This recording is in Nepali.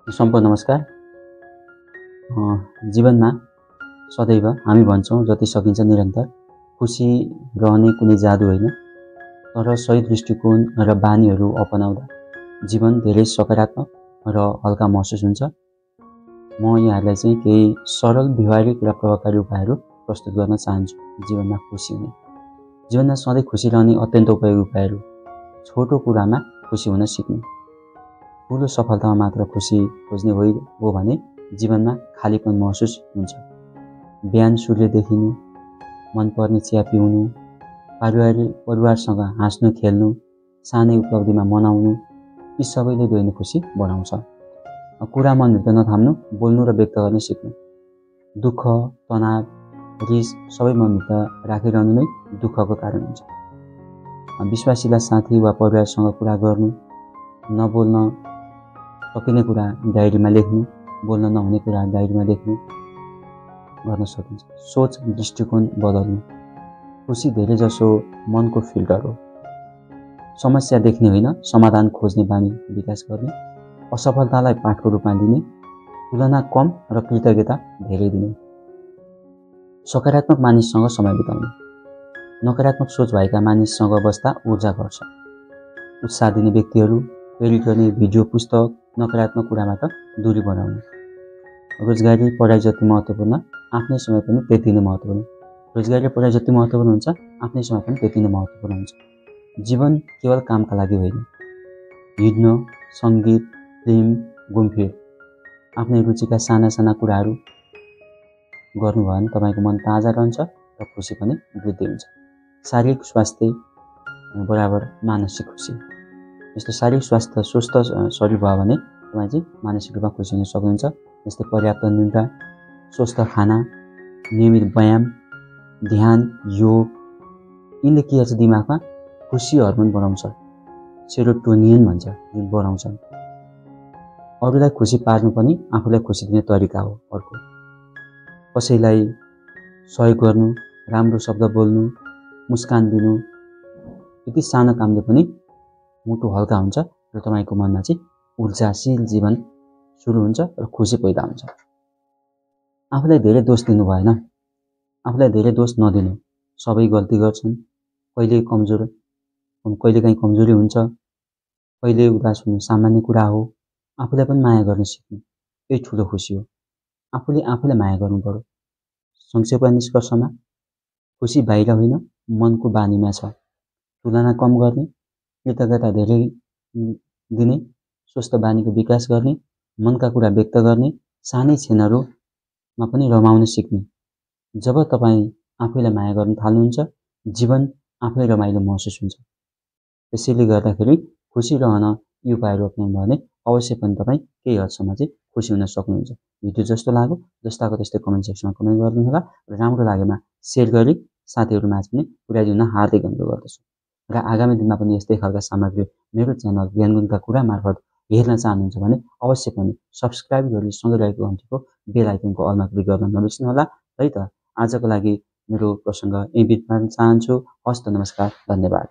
सम्पूर्ण नमस्कार। जीवनमा सदैव हामी भन्छौँ जति सकिन्छ निरन्तर खुसी रहने कुनै जादु होइन, तर सही दृष्टिकोण र बानीहरू अपनाउँदा जीवन धेरै सकारात्मक र हल्का महसुस हुन्छ। म यहाँहरूलाई चाहिँ केही सरल व्यवहारिक र प्रभावकारी उपायहरू प्रस्तुत गर्न चाहन्छु जीवनमा खुसी हुने। जीवनमा सधैँ खुसी रहने अत्यन्त उपयोगी उपायहरू। छोटो कुरामा खुसी हुन सिक्नु। ठुलो सफलतामा मात्र खुसी खोज्ने हो भने जीवनमा खालीपन महसुस हुन्छ। बिहान सूर्य देखिनु, मनपर्ने चिया पिउनु, परिवारसँग हाँस्नु खेल्नु, सानै उपलब्धिमा मनाउनु, यी सबैले दोहोर्ने खुसी बढाउँछ। कुरा मनभित्र नथाम्नु, बोल्नु र व्यक्त गर्न सिक्नु। दुःख, तनाव, रिस सबै मनभित्र राखिरहनु नै दुःखको कारण हुन्छ। विश्वासिला साथी वा परिवारसँग कुरा गर्नु, नबोल्न सकिने कुरा डायरीमा लेख्नु, बोल्न नहुने कुरा डायरीमा लेख्नु गर्न सकिन्छ। सोच दृष्टिकोण बदल्नु। खुसी धेरै जसो मनको फिल्टर हो। समस्या देख्ने होइन, समाधान खोज्ने बानी विकास गर्ने। असफलतालाई पाठको रूपमा लिने, तुलना कम र कृतज्ञता धेरै दिने। सकारात्मक मानिससँग समय बिताउने। नकारात्मक सोच भएका मानिससँग बस्दा ऊर्जा घट्छ। उत्साह दिने व्यक्तिहरू, प्रेरित गर्ने भिडियो, पुस्तक, नकारात्मक कुराबाट दूरी बनाउनु। रोजगारी पढाइ जति महत्त्वपूर्ण, आफ्नै समय पनि त्यति नै महत्त्वपूर्ण। रोजगारी र पढाइ जति महत्त्वपूर्ण हुन्छ, आफ्नै समय पनि त्यति नै महत्त्वपूर्ण हुन्छ। जीवन केवल कामका लागि होइन। हिँड्न, सङ्गीत, फिल्म, घुमफिर, आफ्नै रुचिका साना साना कुराहरू गर्नुभयो भने तपाईँको मन ताजा रहन्छ र खुसी पनि वृद्धि हुन्छ। शारीरिक स्वास्थ्य बराबर मानसिक खुसी। जस्तो शारीरिक स्वास्थ्य स्वस्थ शरीर भयो भने तपाईँ चाहिँ मानसिक रूपमा खुसी हुन सक्नुहुन्छ। जस्तै पर्याप्त निद्रा, स्वस्थ खाना, नियमित व्यायाम, ध्यान, योग, यिनले के गर्छ दिमागमा खुसी हर्मोन बढाउँछ। सेरोटोनिन भन्छ, जुन बढाउँछ। अरूलाई खुसी पार्नु पनि आफूलाई खुसी दिने तरिका हो। अर्को, कसैलाई सहयोग गर्नु, राम्रो शब्द बोल्नु, मुस्कान दिनु, यति सानो कामले पनि मुटु हल्का हुन्छ र तपाईँको मनमा चाहिँ ऊर्जाशील जीवन सुरु हुन्छ र खुसी पैदा हुन्छ। आफूलाई धेरै दोष दिनु भएन। आफूलाई धेरै दोष नदिनु। सबै गल्ती गर्छन्। कहिलेकाहीँ कमजोरी हुन्छ, कहिले उदास हुनु सामान्य कुरा हो। आफूलाई पनि माया गर्न सिक्नु, यही ठुलो खुसी हो। आफूले आफूलाई माया गर्नु पर्यो। संक्षेपमा निष्कर्षमा, खुसी बाहिर होइन, मनको बानीमा छ। तुलना कम गर्ने, कृतज्ञता धेरै दिने, स्वस्थ बानीको विकास गर्ने, मनका कुरा व्यक्त गर्ने, सानै क्षणहरूमा पनि रमाउन सिक्ने। जब तपाईँ आफैलाई माया गर्न थाल्नुहुन्छ, जीवन आफै रमाइलो महसुस हुन्छ। त्यसैले गर्दाखेरि खुसी रहन यी उपायहरू अपनाउनु भने अवश्य पनि तपाईँ केही हदसम्म चाहिँ खुसी हुन सक्नुहुन्छ। भिडियो जस्तो लाग्यो जस्ताको त्यस्तै कमेन्ट सेक्सनमा कमेन्ट गर्नुहोला र राम्रो लागेमा सेयर गरी साथीहरूमाझ पनि पुर्याइदिन हार्दिक अनुरोध गर्दछु। र आगामी दिनमा पनि यस्तै खालका सामग्री मेरो च्यानल ज्ञानगुणका कुरा मार्फत हेर्न चाहनुहुन्छ भने अवश्य पनि सब्सक्राइब गरी सँगै रहेको घन्टीको बेल आइकनको अलमा क्लिक गर्न नबिर्सिनुहोला। है त, आजको लागि मेरो प्रसङ्ग यही बित्न चाहन्छु। हस्त नमस्कार, धन्यवाद।